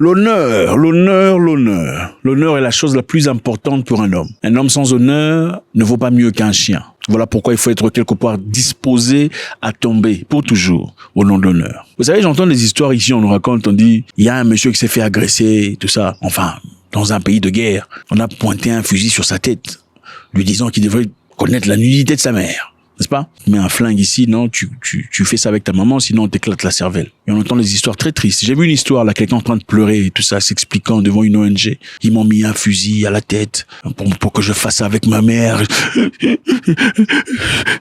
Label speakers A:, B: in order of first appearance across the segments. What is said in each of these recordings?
A: L'honneur est la chose la plus importante pour un homme. Un homme sans honneur ne vaut pas mieux qu'un chien. Voilà pourquoi il faut être quelque part disposé à tomber pour toujours au nom de l'honneur. Vous savez, j'entends des histoires ici, on nous raconte, on dit, il y a un monsieur qui s'est fait agresser, tout ça. Enfin, dans un pays de guerre, on a pointé un fusil sur sa tête, lui disant qu'il devrait connaître la nudité de sa mère. N'est-ce pas? Tu mets un flingue ici, non, tu fais ça avec ta maman, sinon on t'éclate la cervelle. Et on entend des histoires très tristes. J'ai vu une histoire, là, quelqu'un en train de pleurer et tout ça, s'expliquant devant une ONG. Ils m'ont mis un fusil à la tête pour que je fasse ça avec ma mère.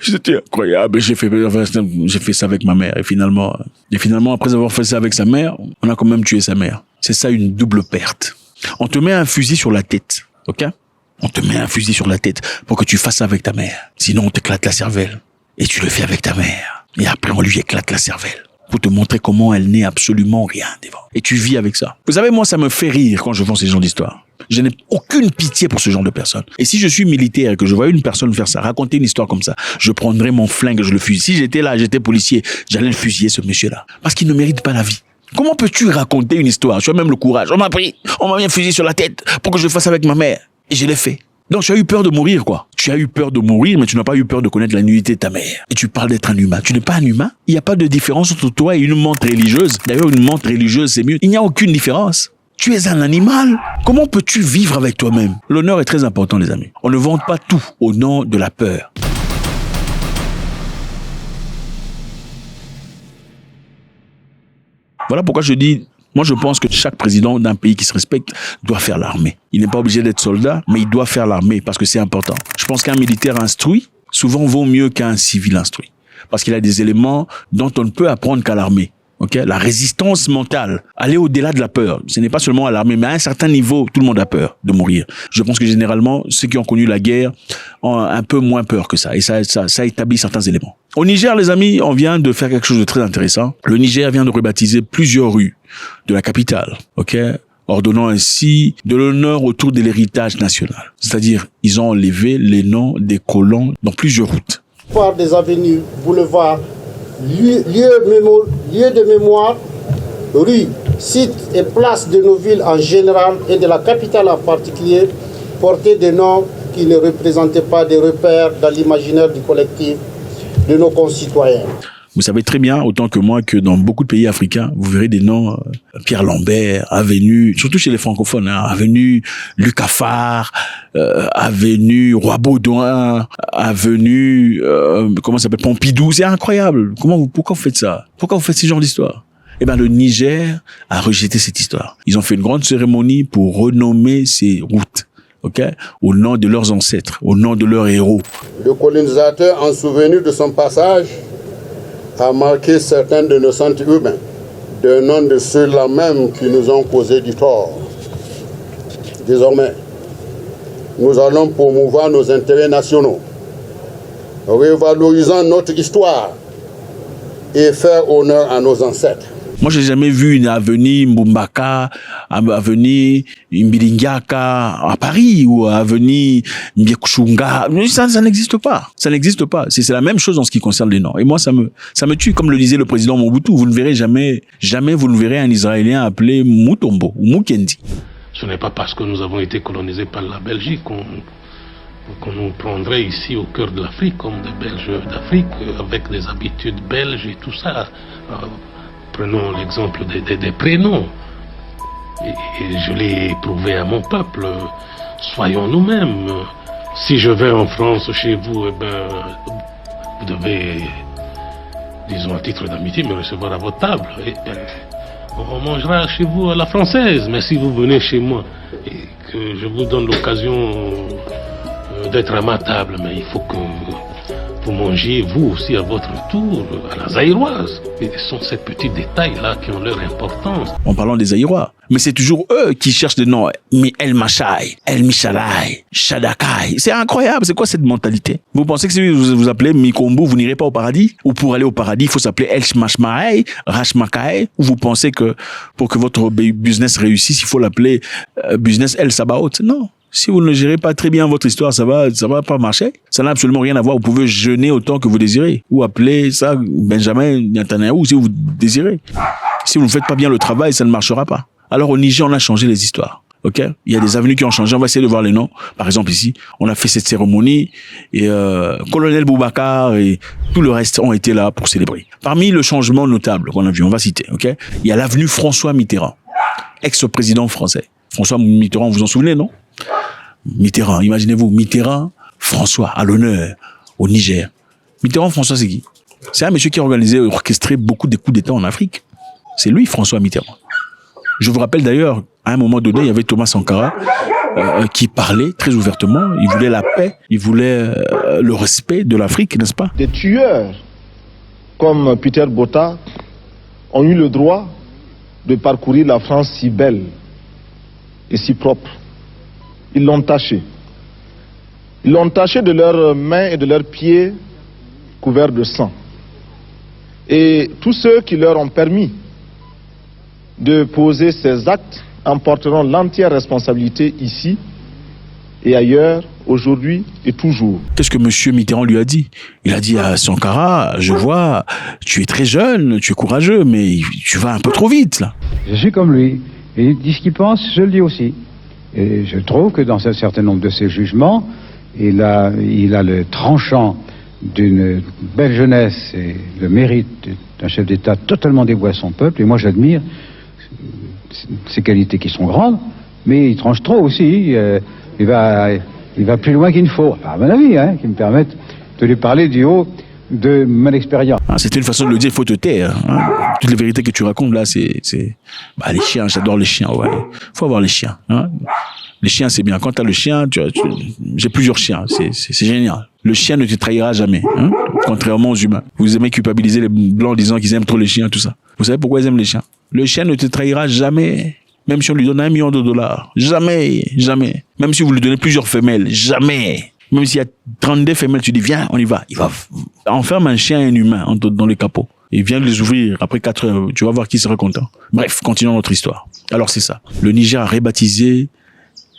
A: C'était incroyable. J'ai fait ça avec ma mère. Et finalement, après avoir fait ça avec sa mère, on a quand même tué sa mère. C'est ça une double perte. On te met un fusil sur la tête, ok? On te met un fusil sur la tête pour que tu fasses ça avec ta mère. Sinon, on t'éclate la cervelle. Et tu le fais avec ta mère. Et après, on lui éclate la cervelle. Pour te montrer comment elle n'est absolument rien devant. Et tu vis avec ça. Vous savez, moi, ça me fait rire quand je vois ces genres d'histoires. Je n'ai aucune pitié pour ce genre de personnes. Et si je suis militaire et que je vois une personne faire ça, raconter une histoire comme ça, je prendrais mon flingue et je le fusille. Si j'étais là, j'étais policier, j'allais le fusiller, ce monsieur-là. Parce qu'il ne mérite pas la vie. Comment peux-tu raconter une histoire? Tu as même le courage. On m'a mis un fusil sur la tête pour que je le fasse avec ma mère. Et je l'ai fait. Donc tu as eu peur de mourir, quoi. Tu as eu peur de mourir, mais tu n'as pas eu peur de connaître la nudité de ta mère. Et tu parles d'être un humain. Tu n'es pas un humain. Il n'y a pas de différence entre toi et une montre religieuse. D'ailleurs, une montre religieuse, c'est mieux. Il n'y a aucune différence. Tu es un animal. Comment peux-tu vivre avec toi-même? L'honneur est très important, les amis. On ne vante pas tout au nom de la peur. Voilà pourquoi je dis... Moi, je pense que chaque président d'un pays qui se respecte doit faire l'armée. Il n'est pas obligé d'être soldat, mais il doit faire l'armée parce que c'est important. Je pense qu'un militaire instruit, souvent vaut mieux qu'un civil instruit. Parce qu'il a des éléments dont on ne peut apprendre qu'à l'armée. Okay? La résistance mentale, aller au-delà de la peur. Ce n'est pas seulement à l'armée, mais à un certain niveau, tout le monde a peur de mourir. Je pense que généralement, ceux qui ont connu la guerre ont un peu moins peur que ça. Et ça établit certains éléments. Au Niger, les amis, on vient de faire quelque chose de très intéressant. Le Niger vient de rebaptiser plusieurs rues de la capitale, ordonnant ainsi de l'honneur autour de l'héritage national. C'est-à-dire, ils ont enlevé les noms des colons dans plusieurs routes.
B: Par des avenues, boulevards, lieux de mémoire, rues, sites et places de nos villes en général et de la capitale en particulier portaient des noms qui ne représentaient pas des repères dans l'imaginaire du collectif de nos concitoyens.
A: Vous savez très bien, autant que moi, que dans beaucoup de pays africains, vous verrez des noms, Pierre Lambert, avenue, surtout chez les francophones, avenue Lucas Farr, avenue Roi Baudouin, avenue, comment ça s'appelle, Pompidou. C'est incroyable. Pourquoi vous faites ça? Pourquoi vous faites ce genre d'histoire? Eh ben, le Niger a rejeté cette histoire. Ils ont fait une grande cérémonie pour renommer ces routes. Au nom de leurs ancêtres, au nom de leurs héros.
B: Le colonisateur, en souvenir de son passage, a marqué certains de nos centres urbains, de nom de ceux-là même qui nous ont causé du tort. Désormais, nous allons promouvoir nos intérêts nationaux, revalorisant notre histoire et faire honneur à nos ancêtres.
A: Moi, j'ai jamais vu une avenue Mbumbaka, avenue Mbilingiaka à Paris ou avenue Mbiekushunga. Ça n'existe pas. Ça n'existe pas. C'est la même chose en ce qui concerne les noms. Et moi, ça me tue. Comme le disait le président Mobutu, vous ne verrez jamais vous ne verrez un Israélien appelé Mutombo ou Mukendi.
C: Ce n'est pas parce que nous avons été colonisés par la Belgique qu'on nous prendrait ici au cœur de l'Afrique comme des Belges d'Afrique avec des habitudes belges et tout ça. Prenons l'exemple des prénoms. Et je l'ai prouvé à mon peuple. Soyons nous-mêmes. Si je vais en France chez vous, vous devez, disons à titre d'amitié, me recevoir à votre table. On mangera chez vous à la française. Mais si vous venez chez moi et que je vous donne l'occasion d'être à ma table, mais il faut que vous mangiez vous aussi à votre tour à la zaïroise. Et ce sont ces petits détails-là qui ont leur importance.
A: En parlant des Zaïrois, mais c'est toujours eux qui cherchent des noms. El Machai, El Michalai, Shadakai. C'est incroyable, c'est quoi cette mentalité? Vous pensez que si vous vous appelez Mikombo, vous n'irez pas au paradis? Ou pour aller au paradis, il faut s'appeler El Shmashmae, Rashmakae? Ou vous pensez que pour que votre business réussisse, il faut l'appeler Business El Sabaoth? Non. Si vous ne gérez pas très bien votre histoire, ça va pas marcher. Ça n'a absolument rien à voir. Vous pouvez jeûner autant que vous désirez. Ou appeler ça Benjamin Netanyahu si vous désirez. Si vous ne faites pas bien le travail, ça ne marchera pas. Alors au Niger, on a changé les histoires. Ok, il y a des avenues qui ont changé. On va essayer de voir les noms. Par exemple ici, on a fait cette cérémonie et Colonel Boubacar et tout le reste ont été là pour célébrer. Parmi le changement notable qu'on a vu, on va citer. Ok, il y a l'avenue François Mitterrand, ex-président français. François Mitterrand, vous vous en souvenez, non? Mitterrand, imaginez-vous, Mitterrand, François à l'honneur au Niger. Mitterrand, François, c'est qui? C'est un monsieur qui a organisé et orchestré beaucoup de coups d'État en Afrique. C'est lui, François Mitterrand. Je vous rappelle d'ailleurs, à un moment donné, il y avait Thomas Sankara qui parlait très ouvertement. Il voulait la paix, il voulait le respect de l'Afrique, n'est-ce pas?
D: Des tueurs comme Peter Botha ont eu le droit de parcourir la France si belle et si propre. Ils l'ont taché. Ils l'ont taché de leurs mains et de leurs pieds couverts de sang. Et tous ceux qui leur ont permis de poser ces actes en porteront l'entière responsabilité ici et ailleurs, aujourd'hui et toujours.
A: Qu'est-ce que M. Mitterrand lui a dit? Il a dit à Sankara, je vois, tu es très jeune, tu es courageux, mais tu vas un peu trop vite, là.
E: Je suis comme lui. Il dit ce qu'il pense, je le dis aussi. Et je trouve que dans un certain nombre de ses jugements, il a le tranchant d'une belle jeunesse et le mérite d'un chef d'État totalement dévoué à son peuple. Et moi, j'admire ses qualités qui sont grandes, mais il tranche trop aussi. Il va plus loin qu'il ne faut, enfin, à mon avis, qui me permettent de lui parler du haut de mon expérience.
A: C'était une façon de le dire, il faut te taire. Toutes les vérités que tu racontes là, c'est... les chiens, j'adore les chiens, ouais. Faut avoir les chiens. Les chiens, c'est bien. Quand t'as le chien, j'ai plusieurs chiens, c'est génial. Le chien ne te trahira jamais, contrairement aux humains. Vous aimez culpabiliser les blancs en disant qu'ils aiment trop les chiens, tout ça. Vous savez pourquoi ils aiment les chiens? Le chien ne te trahira jamais. Même si on lui donne $1 million. Jamais, jamais. Même si vous lui donnez plusieurs femelles, jamais. Même s'il y a 32 femelles, tu dis, viens, on y va. Il va. Enferme un chien et un humain dans les capots. Et vient de les ouvrir après 4 heures. Tu vas voir qui sera content. Bref, continuons notre histoire. Alors c'est ça. Le Niger a rebaptisé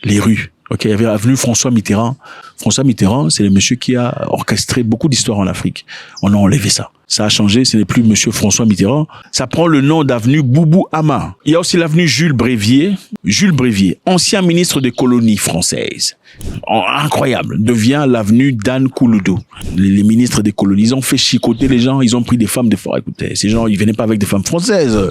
A: les rues. Ok, il y avait l'avenue François Mitterrand. François Mitterrand, c'est le monsieur qui a orchestré beaucoup d'histoires en Afrique. On a enlevé ça. Ça a changé, ce n'est plus monsieur François Mitterrand. Ça prend le nom d'avenue Boubou Hama. Il y a aussi l'avenue Jules Brévier. Jules Brévier, ancien ministre des colonies françaises. Incroyable. Devient l'avenue d'Anne Kouloudou. Les ministres des colonies, ils ont fait chicoter les gens, ils ont pris des femmes de fort. Écoutez, ces gens, ils venaient pas avec des femmes françaises.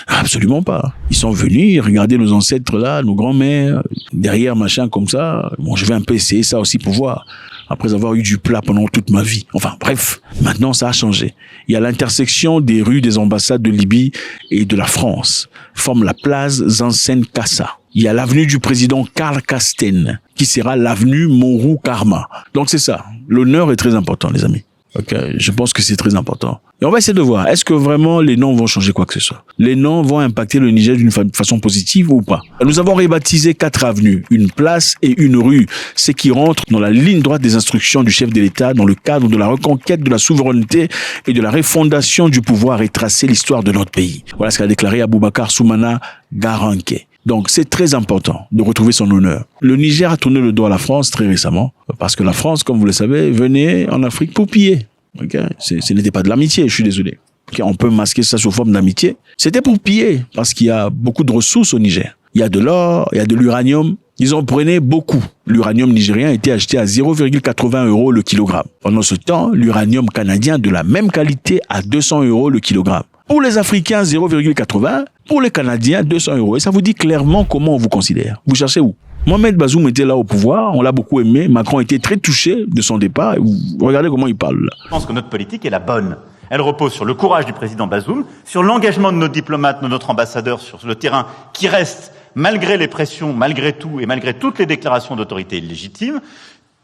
A: Absolument pas. Ils sont venus, regarder nos ancêtres là, nos grands-mères, derrière, machin, comme ça. Bon, je vais un peu essayer ça aussi pour voir. Après avoir eu du plat pendant toute ma vie. Enfin, bref. Maintenant, ça a changé. Il y a l'intersection des rues des ambassades de Libye et de la France. Forme la place Zansen-Kassa. Il y a l'avenue du président Karl Kasten, qui sera l'avenue Morou Karma. Donc c'est ça. L'honneur est très important, les amis. Ok, je pense que c'est très important. Et on va essayer de voir, est-ce que vraiment les noms vont changer quoi que ce soit? Les noms vont impacter le Niger d'une façon positive ou pas? Nous avons rebaptisé 4 avenues, une place et une rue, ce qui rentre dans la ligne droite des instructions du chef de l'État dans le cadre de la reconquête de la souveraineté et de la refondation du pouvoir et tracer l'histoire de notre pays. Voilà ce qu'a déclaré Aboubakar Soumana Garanke. Donc, c'est très important de retrouver son honneur. Le Niger a tourné le dos à la France très récemment, parce que la France, comme vous le savez, venait en Afrique pour piller. Okay? Ce n'était pas de l'amitié, je suis désolé. Okay? On peut masquer ça sous forme d'amitié. C'était pour piller, parce qu'il y a beaucoup de ressources au Niger. Il y a de l'or, il y a de l'uranium. Ils en prenaient beaucoup. L'uranium nigérien était acheté à 0,80 € le kilogramme. Pendant ce temps, l'uranium canadien de la même qualité à 200 € le kilogramme. Pour les Africains, 0,80. Pour les Canadiens, 200 €. Et ça vous dit clairement comment on vous considère. Vous cherchez où? Mohamed Bazoum était là au pouvoir, on l'a beaucoup aimé. Macron était très touché de son départ. Regardez comment il parle là.
F: Je pense que notre politique est la bonne. Elle repose sur le courage du président Bazoum, sur l'engagement de nos diplomates, de notre ambassadeur sur le terrain, qui reste, malgré les pressions, malgré tout et malgré toutes les déclarations d'autorité illégitimes,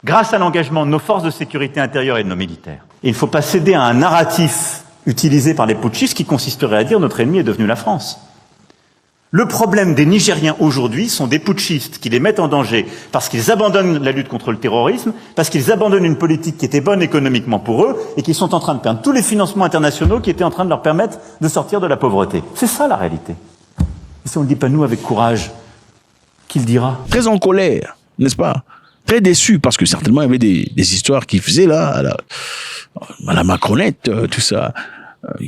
F: grâce à l'engagement de nos forces de sécurité intérieure et de nos militaires. Et il ne faut pas céder à un narratif utilisé par les putschistes qui consisterait à dire notre ennemi est devenu la France. Le problème des Nigériens aujourd'hui sont des putschistes qui les mettent en danger parce qu'ils abandonnent la lutte contre le terrorisme, parce qu'ils abandonnent une politique qui était bonne économiquement pour eux et qui sont en train de perdre tous les financements internationaux qui étaient en train de leur permettre de sortir de la pauvreté. C'est ça la réalité. Et si on ne le dit pas nous avec courage, qui le dira?
A: Très en colère, n'est-ce pas? Très déçu parce que certainement il y avait des histoires qui faisaient là, à la Macronette, tout ça.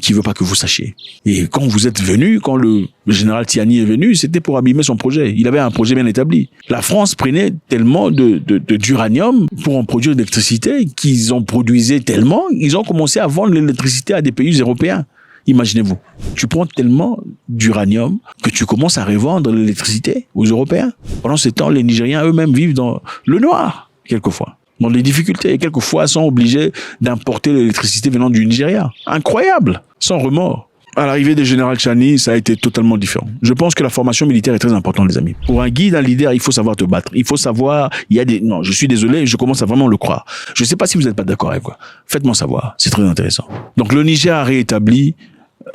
A: qui veut pas que vous sachiez. Et quand vous êtes venu, quand le général Tiani est venu, c'était pour abîmer son projet. Il avait un projet bien établi. La France prenait tellement d'uranium pour en produire de l'électricité qu'ils en produisaient tellement, ils ont commencé à vendre l'électricité à des pays européens. Imaginez-vous, tu prends tellement d'uranium que tu commences à revendre l'électricité aux Européens. Pendant ce temps, les Nigériens eux-mêmes vivent dans le noir, quelquefois, dans des difficultés, et quelquefois sont obligés d'importer l'électricité venant du Nigeria. Incroyable, sans remords. À l'arrivée des général Tiani, ça a été totalement différent. Je pense que la formation militaire est très importante, les amis. Pour un guide, un leader, il faut savoir te battre. Il faut savoir, non, je suis désolé, je commence à vraiment le croire. Je ne sais pas si vous n'êtes pas d'accord avec moi. Faites-moi savoir, c'est très intéressant. Donc le Niger a rétabli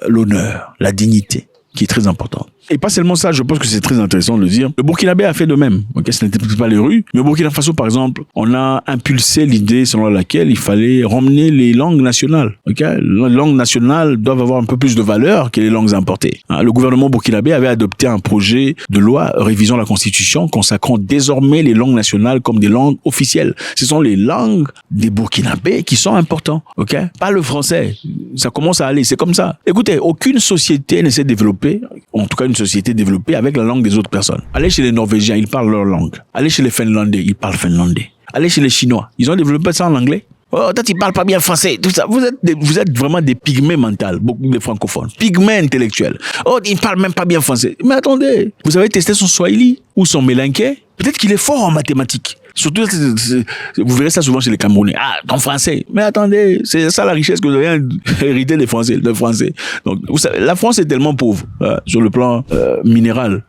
A: l'honneur, la dignité, qui est très importante. Et pas seulement ça, je pense que c'est très intéressant de le dire. Le Burkinabé a fait de même. Ok, ce n'était peut-être pas les rues, mais au Burkina Faso, par exemple, on a impulsé l'idée selon laquelle il fallait ramener les langues nationales. Ok, les langues nationales doivent avoir un peu plus de valeur que les langues importées. Le gouvernement burkinabé avait adopté un projet de loi révisant la Constitution, consacrant désormais les langues nationales comme des langues officielles. Ce sont les langues des Burkinabés qui sont importantes. Ok, pas le français. Ça commence à aller. C'est comme ça. Écoutez, aucune société ne s'est développée, en tout cas une société développée avec la langue des autres personnes. Allez chez les Norvégiens, ils parlent leur langue. Allez chez les Finlandais, ils parlent finlandais. Allez chez les Chinois, ils ont développé ça en anglais. Oh, toi, tu parles pas bien français, tout ça. Vous êtes vraiment des pygmées mentales, beaucoup de francophones. Pygmées intellectuels. Oh, ils parlent même pas bien français. Mais attendez, vous avez testé son swahili ou son mélinké? Peut-être qu'il est fort en mathématiques. Surtout, vous verrez ça souvent chez les Camerounais. Ah, ton français. Mais attendez, c'est ça la richesse que vous avez hérité des Français, le français. Donc, vous savez, la France est tellement pauvre, sur le plan minéral,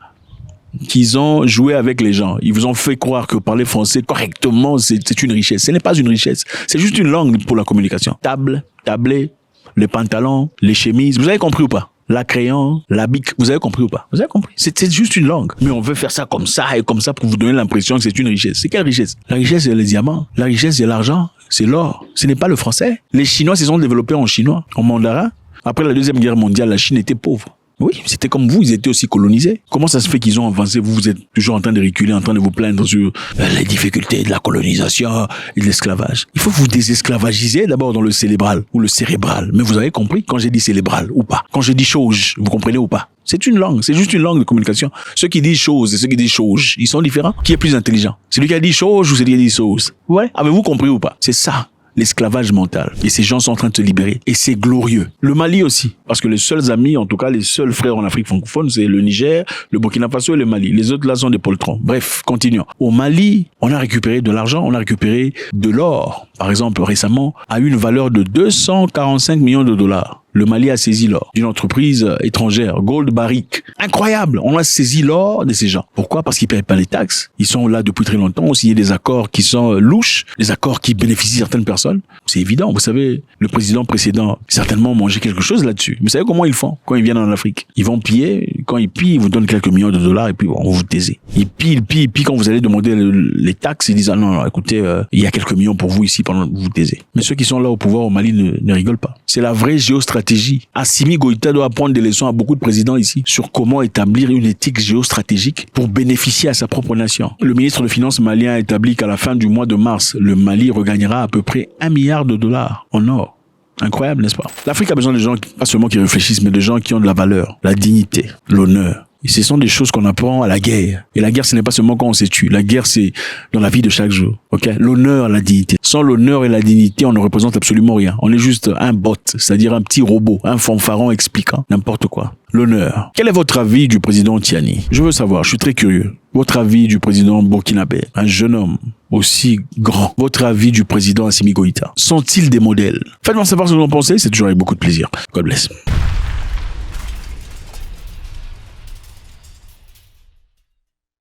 A: qu'ils ont joué avec les gens. Ils vous ont fait croire que parler français correctement, c'est une richesse. Ce n'est pas une richesse. C'est juste une langue pour la communication. Table, tablé, les pantalons, les chemises. Vous avez compris ou pas? La crayon, la bic, vous avez compris ou pas? Vous avez compris? C'est juste une langue. Mais on veut faire ça comme ça et comme ça pour vous donner l'impression que c'est une richesse. C'est quelle richesse? La richesse, c'est les diamants. La richesse, c'est l'argent. C'est l'or. Ce n'est pas le français. Les Chinois se sont développés en chinois, en mandarin. Après la Deuxième Guerre mondiale, la Chine était pauvre. Oui, c'était comme vous, ils étaient aussi colonisés. Comment ça se fait qu'ils ont avancé? Vous êtes toujours en train de reculer, en train de vous plaindre sur les difficultés de la colonisation et de l'esclavage. Il faut vous désesclavagiser d'abord dans le cérébral ou le cérébral. Mais vous avez compris quand j'ai dit cérébral ou pas? Quand j'ai dit chose, vous comprenez ou pas? C'est une langue, c'est juste une langue de communication. Ceux qui disent chose et ceux qui disent chose, ils sont différents. Qui est plus intelligent? Celui qui a dit chose ou celui qui a dit chose? Ouais. Avez-vous compris ou pas? C'est ça. L'esclavage mental. Et ces gens sont en train de se libérer. Et c'est glorieux. Le Mali aussi. Parce que les seuls amis, en tout cas les seuls frères en Afrique francophone, c'est le Niger, le Burkina Faso et le Mali. Les autres là sont des poltrons. Bref, continuons. Au Mali, on a récupéré de l'argent, on a récupéré de l'or. Par exemple, récemment, à une valeur de 245 millions de dollars. Le Mali a saisi l'or d'une entreprise étrangère, Gold Barrick. Incroyable. On a saisi l'or de ces gens. Pourquoi? Parce qu'ils ne payent pas les taxes. Ils sont là depuis très longtemps. On signe des accords qui sont louches, des accords qui bénéficient certaines personnes. C'est évident. Vous savez, le président précédent certainement mangeait quelque chose là-dessus. Mais vous savez comment ils font quand ils viennent en Afrique? Ils vont piller. Quand ils pillent, ils vous donnent quelques millions de dollars et puis on vous taisez. Ils pillent. Quand vous allez demander les taxes, ils disent ah non, écoutez, il y a quelques millions pour vous ici pendant que vous taisez. Mais ceux qui sont là au pouvoir au Mali ne rigolent pas. C'est la vraie géostratégie. Assimi Goïta doit apprendre des leçons à beaucoup de présidents ici sur comment établir une éthique géostratégique pour bénéficier à sa propre nation. Le ministre des Finances malien a établi qu'à la fin du mois de mars, le Mali regagnera à peu près $1 milliard en or. Incroyable, n'est-ce pas? L'Afrique a besoin de gens, pas seulement qui réfléchissent, mais de gens qui ont de la valeur, la dignité, l'honneur. Et ce sont des choses qu'on apprend à la guerre. Et la guerre, ce n'est pas seulement quand on se tue. La guerre, c'est dans la vie de chaque jour. Ok? L'honneur, la dignité. Sans l'honneur et la dignité, on ne représente absolument rien. On est juste un bot, c'est-à-dire un petit robot, un fanfaron expliquant n'importe quoi. L'honneur. Quel est votre avis du président Tiani? Je veux savoir, je suis très curieux. Votre avis du président burkinabé, un jeune homme aussi grand. Votre avis du président Assimi Goïta. Sont-ils des modèles? Faites-moi savoir ce que vous en pensez, c'est toujours avec beaucoup de plaisir. God bless.